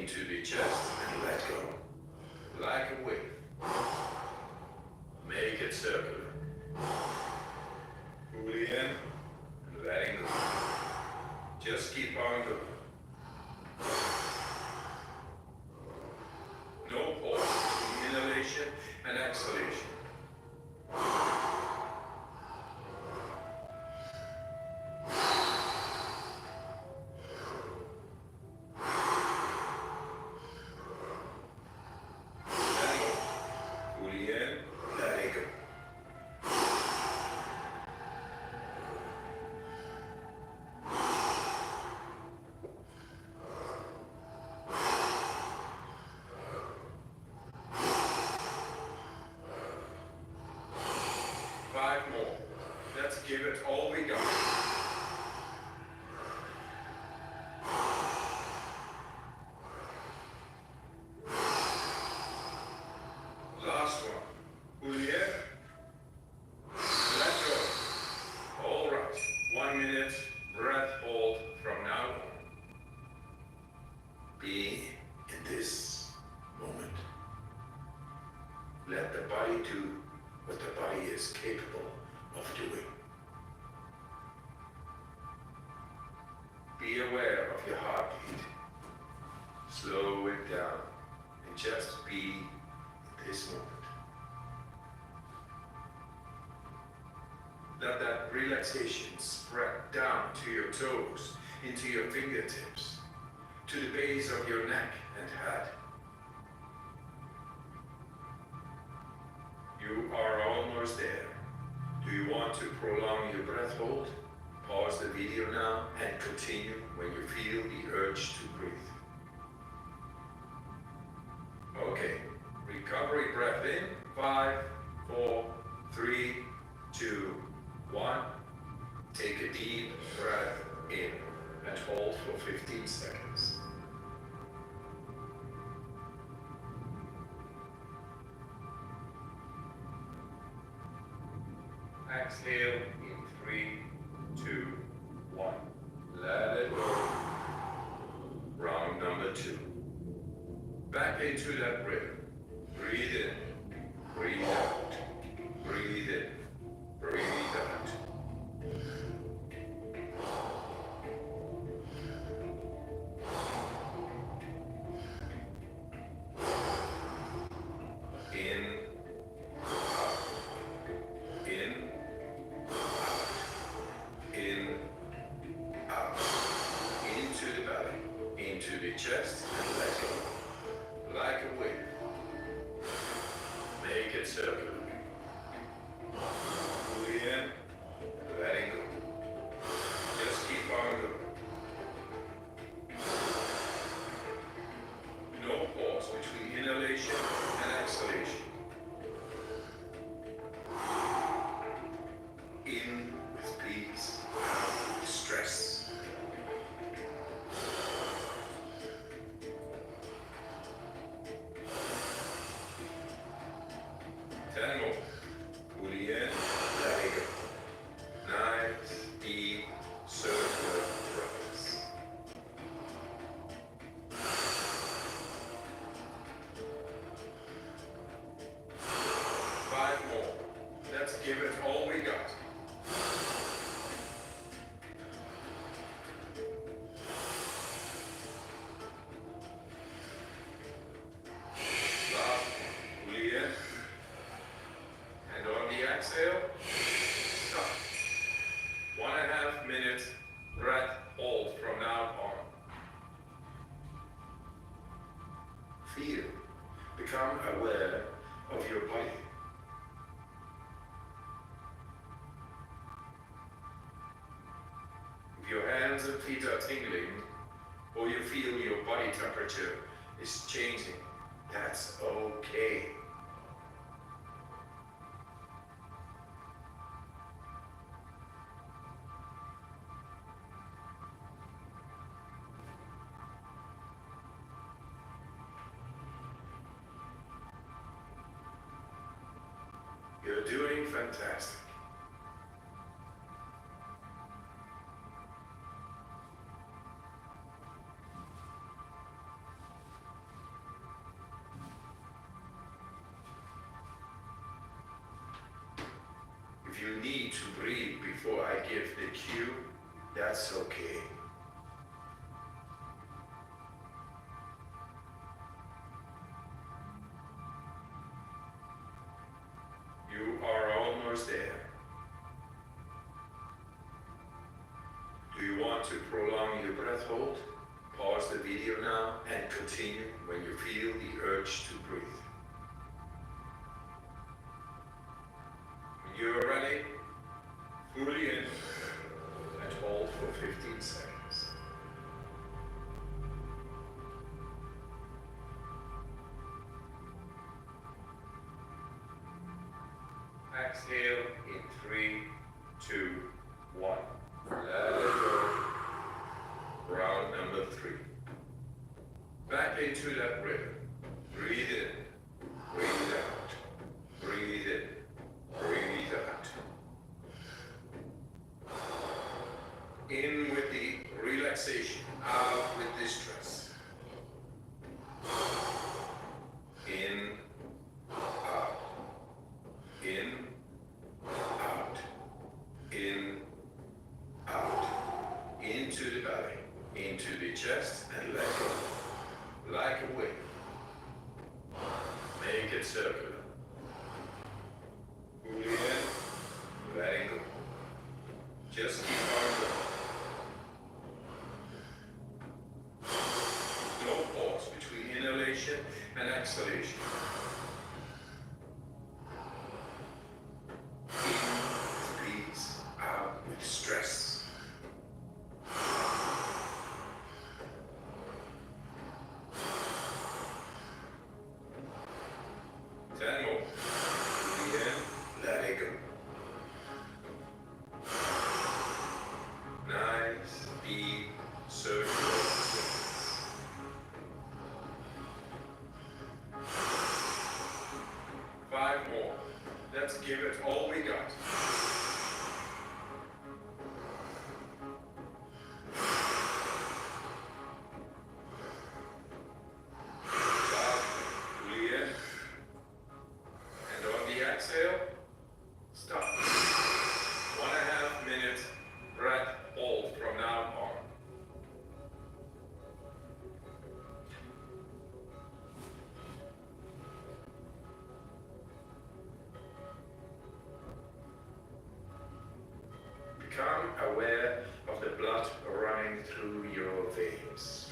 into the chest and let go. Like a wave. Make it circular. Fully in and letting go. Just keep on going. No pause between inhalation and exhalation. Give it all we got. Last one. Fully in. Let go. All right. 1 minute. Breath hold from now on. Be in this moment. Let the body do what the body is capable of doing. Be aware of your heartbeat. Slow it down and just be in this moment. Let that relaxation spread down to your toes, into your fingertips, to the base of your neck and head. You are almost there. Do you want to prolong your breath hold? Pause the video now and continue when you feel the urge to breathe. Okay, recovery breath in. 5, 4, 3, 2, 1. Take a deep breath in and hold for 15 seconds. Exhale in 3, 2, 1. Let it go. Round number 2. Back into that rhythm. Breathe in. Breathe out. Breathe in. Breathe out. In. Chest and let go. Like a wave. Make it circular. Fully in, letting go. Just keep on going. No pause between inhalation and exhalation. In with peace, out with stress. 10 more. Fully in, letting go. Nice, deep, circular breaths. 5 more. Let's give it all we got. Exhale, stop. 1.5 minutes, breath hold from now on. Feel, become aware of your body. If your hands and feet are tingling, or you feel your body temperature is changing, that's okay. You're doing fantastic. If you need to breathe before I give the cue, that's okay. You are almost there. Do you want to prolong your breath hold? Pause the video now and continue when you feel the urge to breathe. When you're ready, fully in and hold for 15 seconds. Exhale in 3, 2, 1. Let it go. Round number 3. Back into that rhythm. Breathe in, breathe out. Breathe in, breathe out. In with the relaxation, out with the stress. In, out. In, out. In, out. Into the belly, into the chest, and let go. Like a wave. Make it circular. Pull in, letting go. Just keep on going. No pause between inhalation and exhalation. In with peace, out with stress. 10 more. Breathe in, let it go. Nice, deep, circular. 5 more. Let's give it all we got. Exhale, stop. 1.5 minutes, breath hold from now on. Become aware of the blood running through your veins,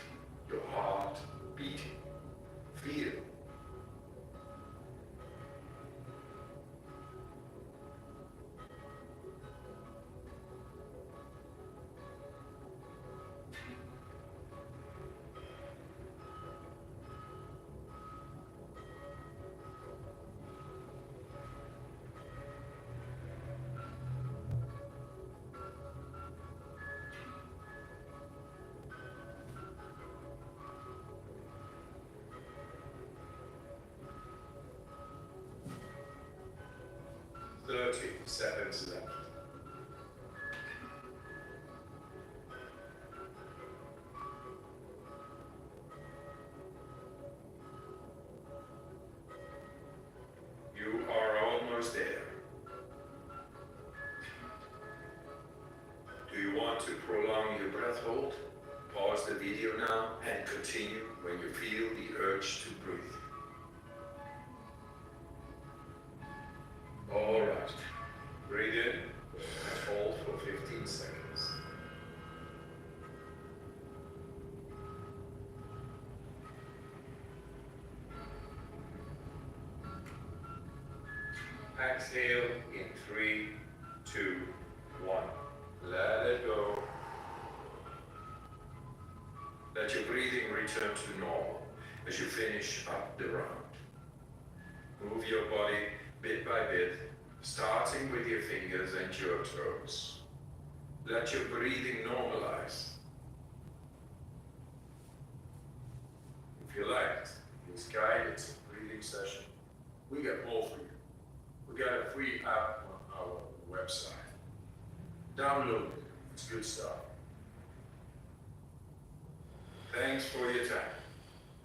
your heart beating. Feel. Seconds left. You are almost there. Do you want to prolong your breath hold? Pause the video now and continue when you feel the urge to breathe. All right. Breathe in and hold for 15 seconds. Exhale in 3, 2, 1. Let it go. Let your breathing return to normal as you finish up the round. Move your body bit by bit, starting with your fingers and your toes. Let your breathing normalize. If you liked this guided breathing session, we got more for you. We got a free app on our website. Download it, it's good stuff. Thanks for your time,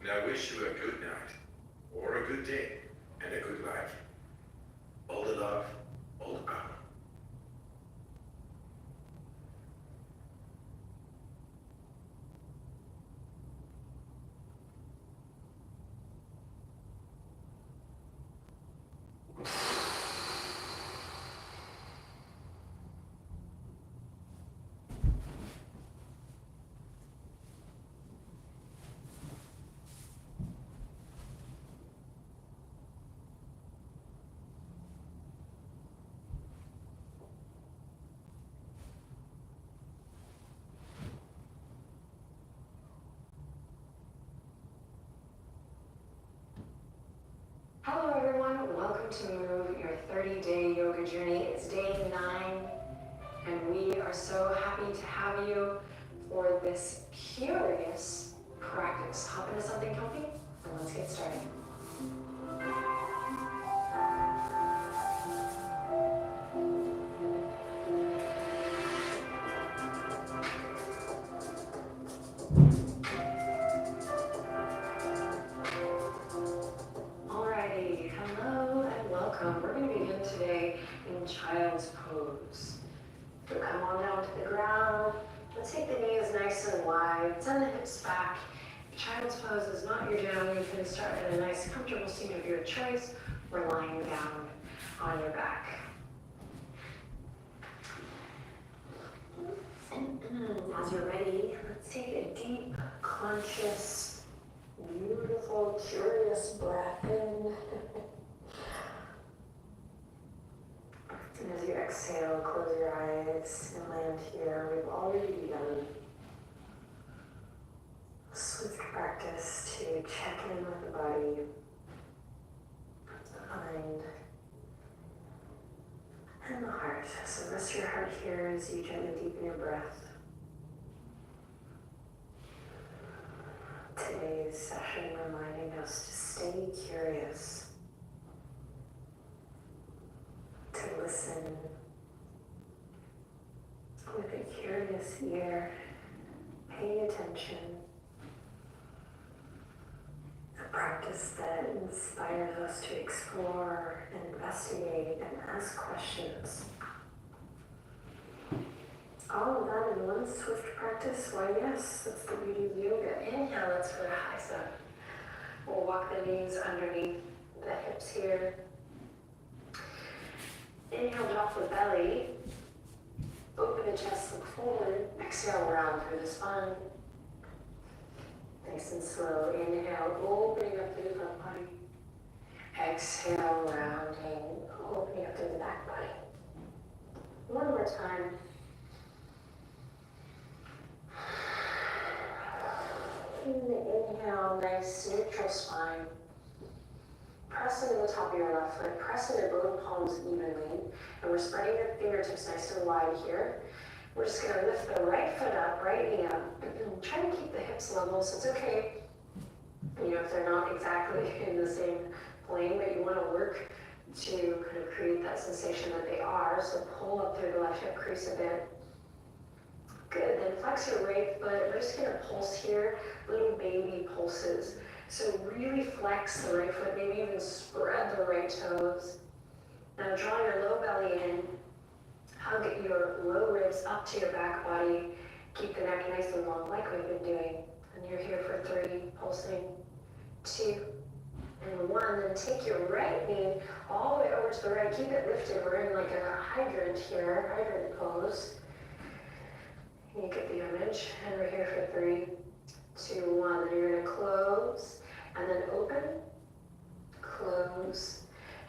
and I wish you a good night, or a good day, and a good life. All the love, all the power. to Move, your 30-day yoga journey. It's day 9, and we are so happy to have you for this curious practice. Hop into something comfy, and let's get started. Alrighty, hello and welcome. We're going to begin today in child's pose. So come on down to the ground. Let's take the knees nice and wide. Send the hips back. If child's pose is not your jam, you can start at a nice comfortable seat of your choice or lying down on your back. As you're ready, let's take a deep, conscious, beautiful, curious breath in. And as you exhale, close your eyes and land here. We've already begun a swift practice to check in with the body, the mind, and the heart. So rest your heart here as you gently deepen your breath. Today's session reminding us to stay curious, to listen with a curious ear, pay attention. A practice that inspires us to explore and investigate and ask questions. All of that in one swift practice? Why yes, that's the beauty of yoga. Inhale, let's go to high step. We'll walk the knees underneath the hips here. Inhale, drop the belly. Open the chest, look forward. Exhale, round through the spine. Nice and slow. Inhale, opening up through the front body. Exhale, rounding, opening up through the back body. One more time. Inhale, nice neutral spine. Press into the top of your left foot. Press into both palms evenly. And we're spreading your fingertips nice and wide here. We're just going to lift the right foot up, right knee up. Try to keep the hips level, so it's okay, if they're not exactly in the same plane, but you want to work to kind of create that sensation that they are. So pull up through the left hip crease a bit. Good, then flex your right foot. We're just going to pulse here, little baby pulses. So really flex the right foot, maybe even spread the right toes. Now draw your low belly in, hug your low ribs up to your back body. Keep the neck nice and long like we've been doing. And you're here for 3, pulsing, 2, and 1. Then take your right knee all the way over to the right. Keep it lifted. We're in like a hydrant here, hydrant pose. You get the image, and we're here for 3, 2, 1. Then you're going to close, and then open, close,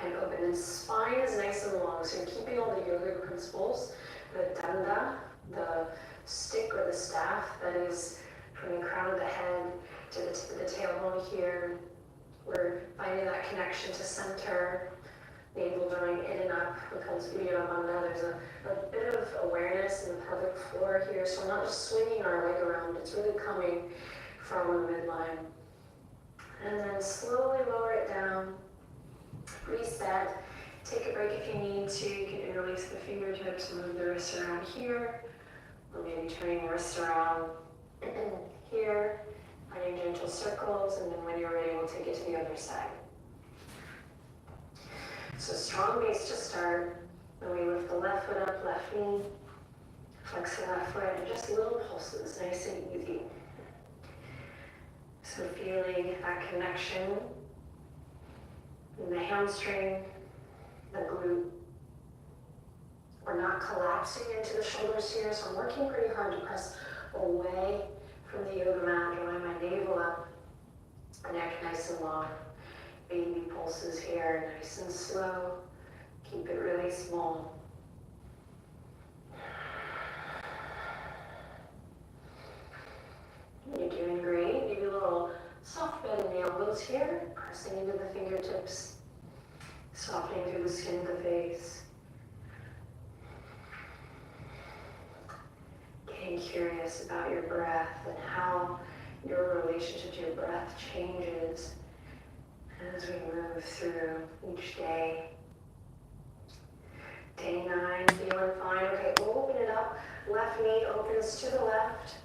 and open. And spine is nice and long, so you're keeping all the yoga principles, the danda, the stick or the staff that is from the crown of the head to the tip of the tailbone here. We're finding that connection to center. Navel drawing in and up becomes Uddiyana Bandha. There's a bit of awareness in the pelvic floor here, so we're not just swinging our leg around, it's really coming from the midline. And then slowly lower it down, reset, take a break if you need to. You can interlace the fingertips, move the wrists around here, or maybe turning your wrists around here, finding gentle circles, and then when you're ready, we'll take it to the other side. So strong base to start. Then we lift the left foot up, left knee, flex the left foot, and just little pulses, nice and easy. So feeling that connection in the hamstring, the glute. We're not collapsing into the shoulders here, so I'm working pretty hard to press away from the yoga mat, drawing my navel up, neck nice and long. Baby pulses here, nice and slow. Keep it really small. You're doing great. Maybe a little soft bend in the elbows here, pressing into the fingertips. Softening through the skin of the face. Getting curious about your breath and how your relationship to your breath changes as we move through each day. Day 9, feeling fine. Okay, open it up. Left knee opens to the left.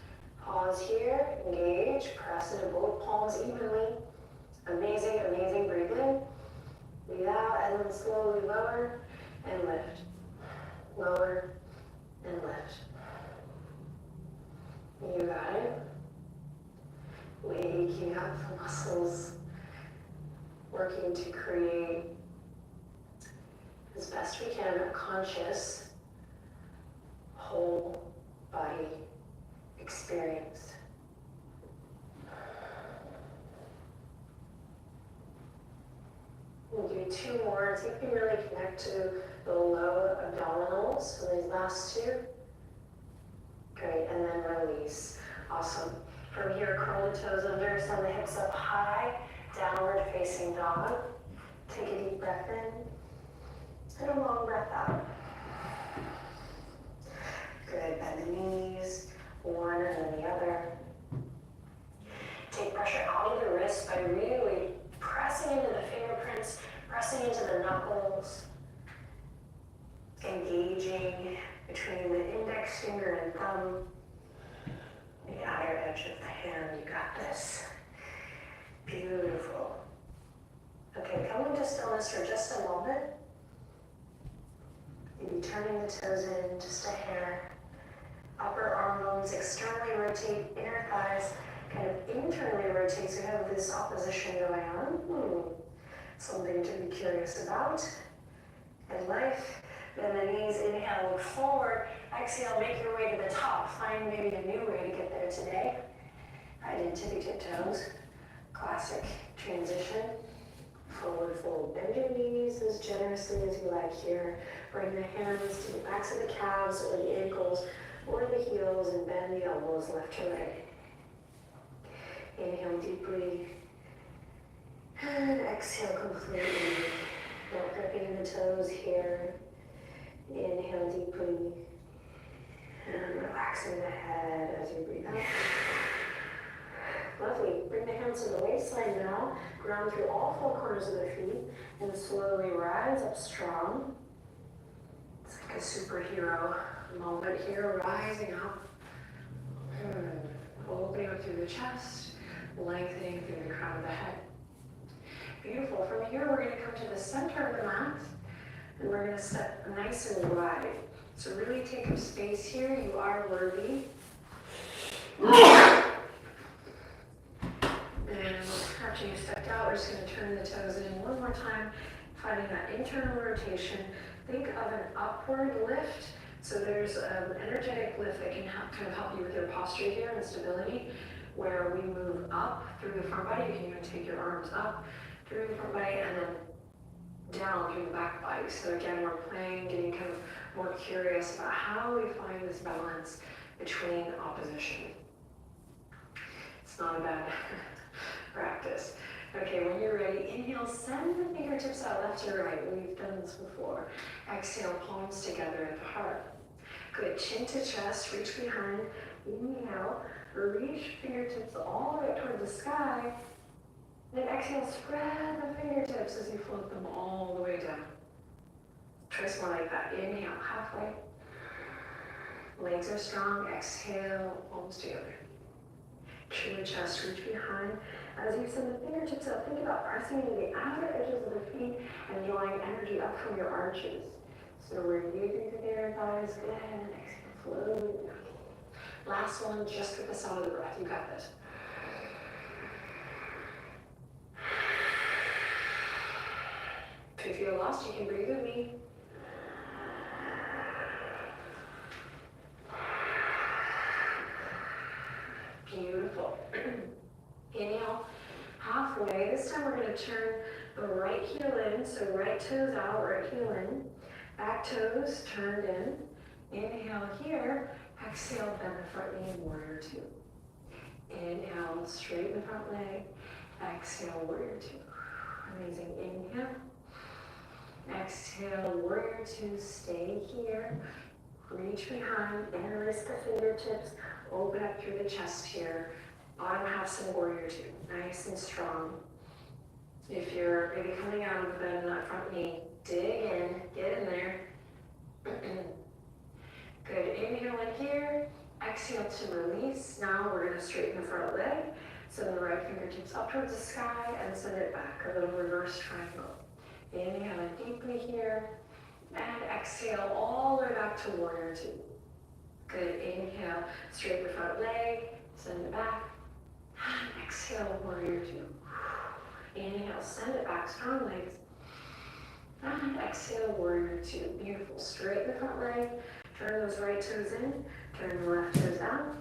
Pause here, engage, press into both palms evenly. Amazing, amazing. Breathe in, breathe out, and then slowly lower and lift. Lower and lift. You got it. Waking up the muscles, working to create, as best we can, a conscious, whole body experience. We'll do 2 more. See if you can really connect to the low abdominals. So these last 2. Great, and then release. Awesome. From here, curl the toes under, send the hips up high, downward facing dog. Take a deep breath in, and a long breath out. Good, bend the knees, one and then the other. Take pressure out of the wrists by really pressing into the fingerprints, pressing into the knuckles, engaging between the index finger and thumb, the outer edge of the hand. You got this. Beautiful. Okay, come into stillness for just a moment. Maybe turning the toes in just a hair. Upper arm bones externally rotate, inner thighs kind of internally rotate, so you have this opposition going on. Something to be curious about in life. Bend the knees, inhale, look forward. Exhale, make your way to the top. Find maybe a new way to get there today. Right in tippy toes. Classic transition. Forward fold. Bend your knees as generously as you like here. Bring the hands to the backs of the calves or the ankles or the heels and bend the elbows left to right. Inhale deeply. And exhale completely. Not gripping the toes here. Inhale deeply. And relaxing the head as you breathe out. Lovely. Bring the hands to the waistline now. Ground through all 4 corners of the feet. And slowly rise up strong. It's like a superhero moment here. Rising up. Opening up through the chest. Lengthening through the crown of the head. Beautiful. From here, we're going to come to the center of the mat. And we're going to step nice and wide. So really take up space here. You are worthy. And after you stepped out, we're just going to turn the toes in one more time, finding that internal rotation. Think of an upward lift. So there's an energetic lift that can kind of help you with your posture here and stability, where we move up through the front body. You can even take your arms up through the front body and then down through the back body. So again, we're playing, getting kind of more curious about how we find this balance between opposition. It's not a bad practice. Okay, when you're ready, inhale, send the fingertips out left to right. We've done this before. Exhale, palms together at the heart. Good, chin to chest, reach behind. Inhale, reach fingertips all the way toward the sky. Then exhale, spread the fingertips as you float them all the way down. Try some more like that. Inhale, halfway. Legs are strong. Exhale, palms together. Chin to chest, reach behind. As you send the fingertips up, think about pressing into the outer edges of the feet and drawing energy up from your arches. So we're engaging through the inner thighs. Good. And exhale, float down. Last one, just with the sound of the breath. You got this. If you feel lost, you can breathe with me. Beautiful. Inhale, halfway. This time we're going to turn the right heel in. So right toes out, right heel in. Back toes turned in. Inhale here. Exhale, bend the front knee, warrior 2. Inhale, straighten the front leg. Exhale, warrior 2. Amazing. Inhale. Exhale, warrior two, stay here. Reach behind, interlace the fingertips, open up through the chest here. Bottom half some warrior two, nice and strong. If you're maybe coming out of the bed in that front knee, dig in, get in there. Good, inhale in here, exhale to release. Now we're gonna straighten the front leg. Send the right fingertips up towards the sky and send it back, a little reverse triangle. Inhale in deeply here, and exhale all the way back to warrior two. Good, inhale, straighten the front leg, send it back, and exhale, warrior two. Inhale, send it back, strong legs, and exhale, warrior two. Beautiful, straighten the front leg, turn those right toes in, turn the left toes out.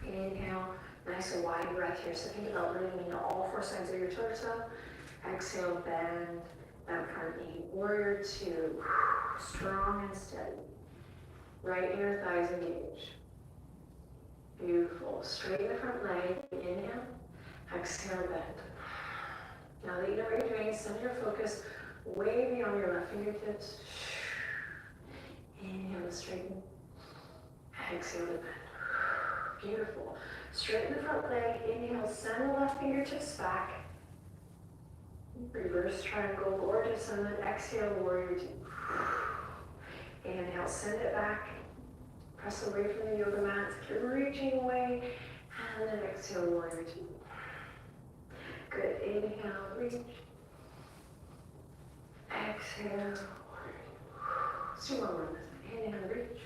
Inhale, nice and wide breath here, so think about moving into all four sides of your torso. Exhale, bend that front knee. Warrior two, strong and steady. Right inner thighs engage. Beautiful. Straighten the front leg. Inhale, exhale, bend. Now that you know what you're doing, send your focus way beyond your left fingertips. Inhale to straighten. Exhale to bend. Beautiful. Straighten the front leg. Inhale, send the left fingertips back. Reverse triangle, gorgeous, and then exhale, warrior two. Inhale, send it back. Press away from the yoga mat. Keep reaching away. And then exhale, warrior two. Good, inhale, reach. Exhale, warrior two. Let's do one more. Inhale, reach.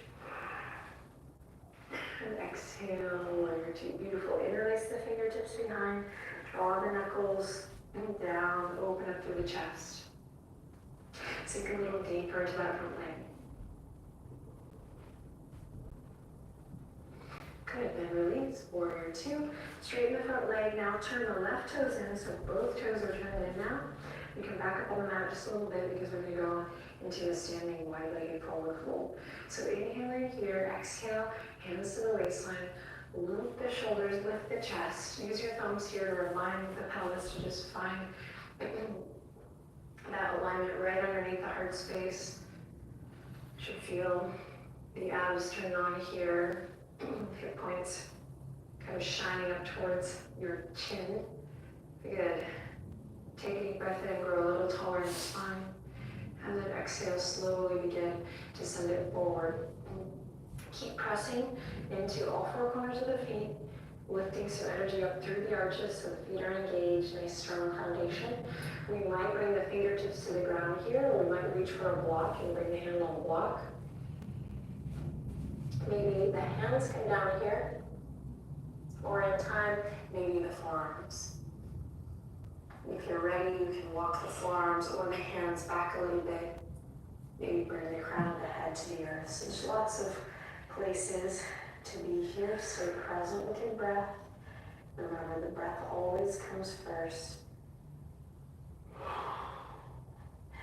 And exhale, warrior two. Beautiful. Interlace the fingertips behind. Draw the knuckles down, open up through the chest. Sink a little deeper into that front leg. Good, then release, warrior two. Straighten the front leg, now turn the left toes in, so both toes are turned in now. We can back up on the mat just a little bit because we're gonna go into a standing wide-legged forward fold. So inhale in here, exhale, hands to the waistline. Loop the shoulders, lift the chest. Use your thumbs here to align with the pelvis to just find that alignment right underneath the heart space. Should feel the abs turn on here, hip points kind of shining up towards your chin. Good. Take a deep breath in, grow a little taller in the spine. And then exhale, slowly begin to send it forward. Keep pressing into all four corners of the feet, lifting some energy up through the arches so the feet are engaged, nice strong foundation. We might bring the fingertips to the ground here, or we might reach for a block and bring the hand on the block. Maybe the hands come down here, or in time, maybe the forearms. If you're ready, you can walk the forearms or the hands back a little bit. Maybe bring the crown of the head to the earth. So there's lots of places to be here. Stay present with your breath. Remember, the breath always comes first.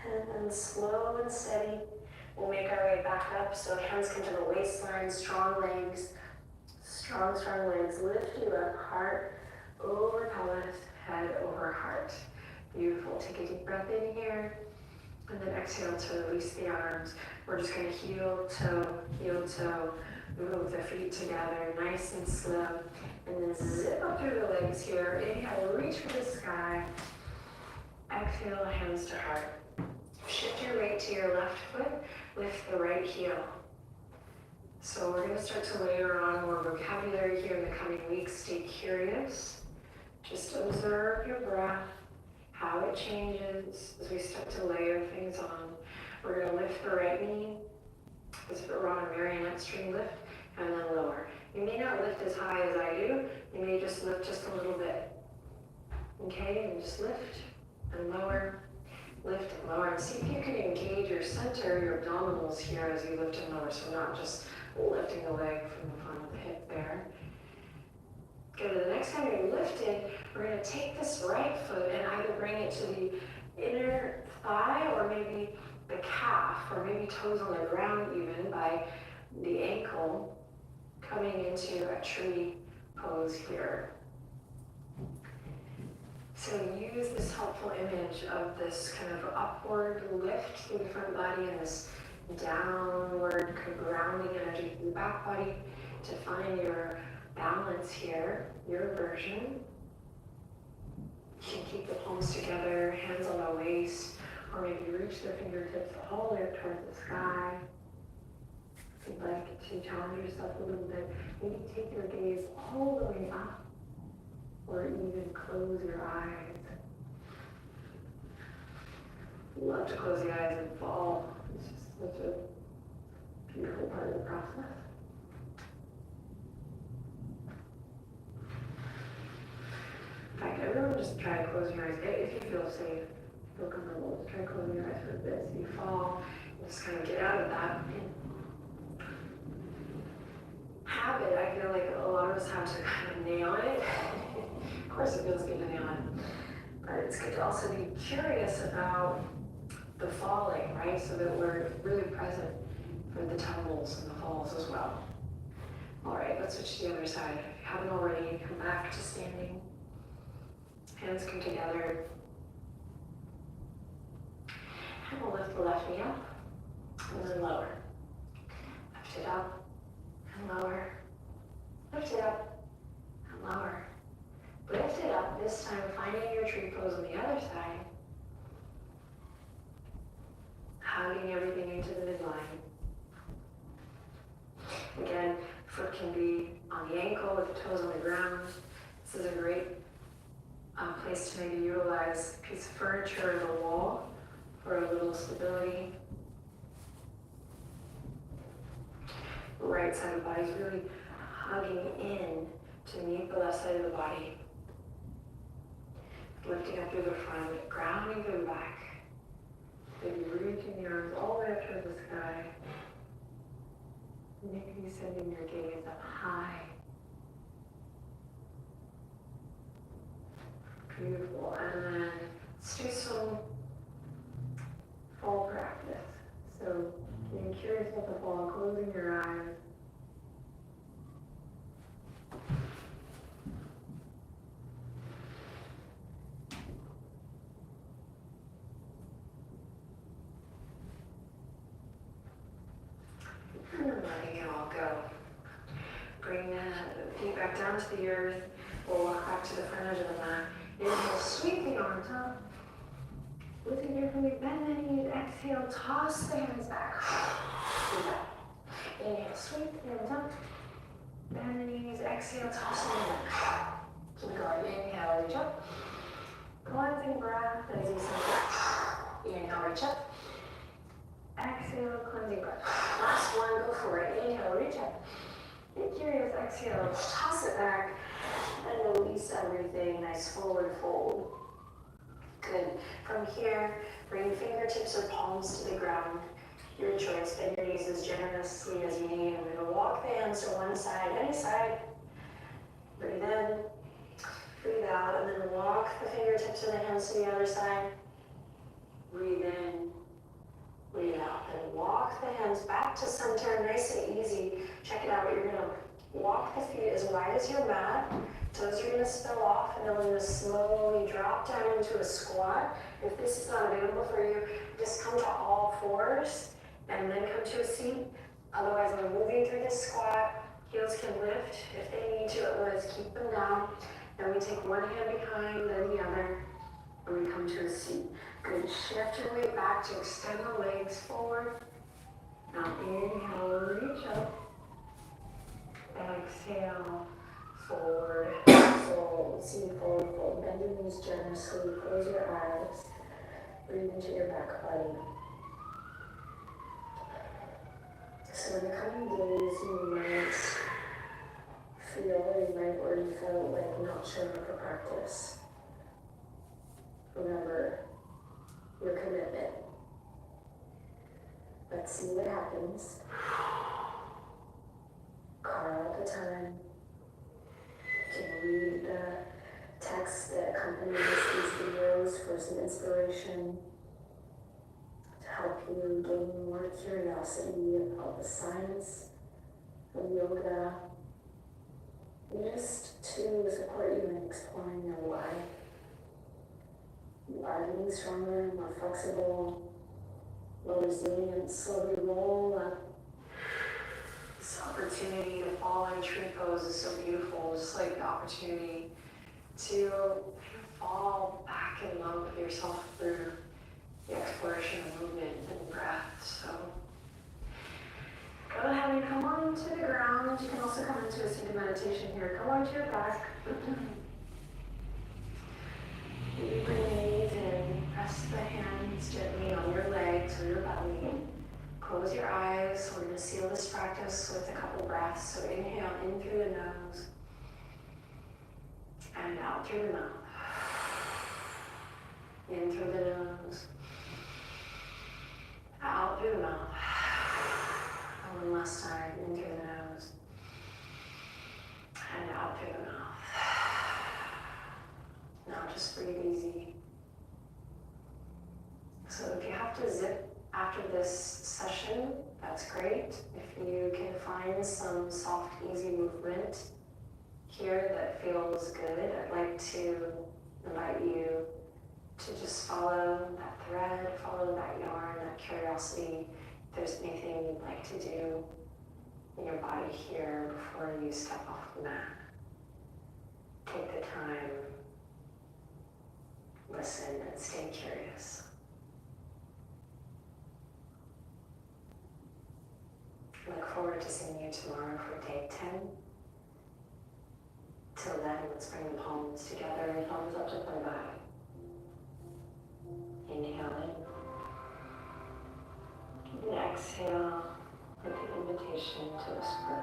And then slow and steady, we'll make our way back up. So hands come to the waistline, strong legs, strong legs. Lift you up, heart over pelvis, head over heart. Beautiful. Take a deep breath in here. And then exhale to release the arms. We're just going to heel toe, move the feet together, nice and slow. And then zip up through the legs here. Inhale, reach for the sky. Exhale, hands to heart. Shift your weight to your left foot, lift the right heel. So we're going to start to layer on more vocabulary here in the coming weeks. Stay curious. Just observe your breath, how it changes as we start to layer things on. We're going to lift the right knee, as if it were on a marionette string lift, and then lower. You may not lift as high as I do. You may just lift just a little bit. Okay, and just lift and lower, lift and lower. And see if you can engage your center, your abdominals here as you lift and lower. So not just lifting the leg from the front of the hip there. Good, the next time you lift it, we're going to take this right foot and either bring it to the inner thigh or maybe the calf, or maybe toes on the ground even by the ankle, coming into a tree pose here. So use this helpful image of this kind of upward lift through the front body and this downward kind of grounding energy through the back body to find your balance here, your version. You can keep the palms together, hands on the waist, or maybe reach the fingertips all the way up towards the sky. If you'd like to challenge yourself a little bit, maybe take your gaze all the way up, or even close your eyes. Love to close the eyes and fall. It's just such a beautiful part of the process. In fact, everyone just try closing your eyes. If you feel safe, feel comfortable, just try closing your eyes for a bit. So you fall, you just kind of get out of that habit. I feel like a lot of us have to kind of nail it. Of course it feels good to nail it, but it's good to also be curious about the falling, right? So that we're really present for the tumbles and the falls as well. All right, let's switch to the other side. If you haven't already, come back to standing. Hands come together. And we'll lift the left knee up and then lower. Lift it up and lower. Lift it up and lower. Lift it up, this time finding your tree pose on the other side. Hugging everything into the midline. Again, foot can be on the ankle with the toes on the ground. This is a great place to maybe utilize a piece of furniture or the wall for a little stability. Right side of the body is really hugging in to meet the left side of the body. Lifting up through the front, grounding through the back. Maybe reaching the arms all the way up towards the sky. Maybe sending your gaze up high. Beautiful. And then let's do some fall practice. So being curious about the fall, closing your eyes. And then letting it all go. Bring the feet back down to the earth. We'll walk back to the front edge of the mat. Inhale, sweep the arms up. Listen carefully, bend the knees. Exhale, toss the hands back. Inhale, sweep the hands up. Bend the knees. Exhale, toss the hands back. Keep going. Inhale, reach up. Cleansing breath as you sink. Inhale, reach up. Exhale, cleansing breath. Last one, go for it. Inhale, reach up. Get curious, exhale, toss it back, and release everything. Nice forward fold. Good. From here, bring fingertips or palms to the ground. Your choice. Bend your knees as generously as you need. I'm going to walk the hands to one side, any side. Breathe in, breathe out, and then walk the fingertips and the hands to the other side. Breathe in. Breathe out, then walk the hands back to center, nice and easy. Check it out, you're gonna walk the feet as wide as your mat. Toes are gonna spill off, and then we're gonna slowly drop down into a squat. If this is not available for you, just come to all fours, and then come to a seat. Otherwise, we're moving through this squat. Heels can lift if they need to, otherwise keep them down. Then we take one hand behind, then the other, and we come to a seat. Good. Shift your weight back to extend the legs forward. Now inhale, reach up. Exhale, forward, fold. See forward fold. Bend your knees generously. Close your eyes. Breathe into your back body. So in the coming days, you might feel, you might already felt like not showing up for practice. Remember your commitment. Let's see what happens. Carve out the time. You can read the text that accompanies these videos for some inspiration to help you gain more curiosity about the science of yoga, and just to support you in exploring your why. hardening stronger, more flexible, more resilient. Slowly roll up. This opportunity to fall in tree pose is so beautiful, just like the opportunity to fall back in love with yourself through the exploration of movement and breath. So go ahead and come on to the ground. You can also come into a seated meditation here. Come onto your back. You breathe in, press the hands gently on your legs or your belly. Close your eyes. We're going to seal this practice with a couple breaths. So inhale in through the nose and out through the mouth. In through the nose, out through the mouth. And one last time, in through the nose and out through the mouth. Now just breathe easy. So if you have to zip after this session, that's great. If you can find some soft, easy movement here that feels good, I'd like to invite you to just follow that thread, follow that yarn, that curiosity. If there's anything you'd like to do in your body here before you step off the mat, take the time, listen, and stay curious. Look forward to seeing you tomorrow for day 10. Till then, let's bring the palms together, thumbs up to third eye. Inhale in. And exhale with the invitation to whisper.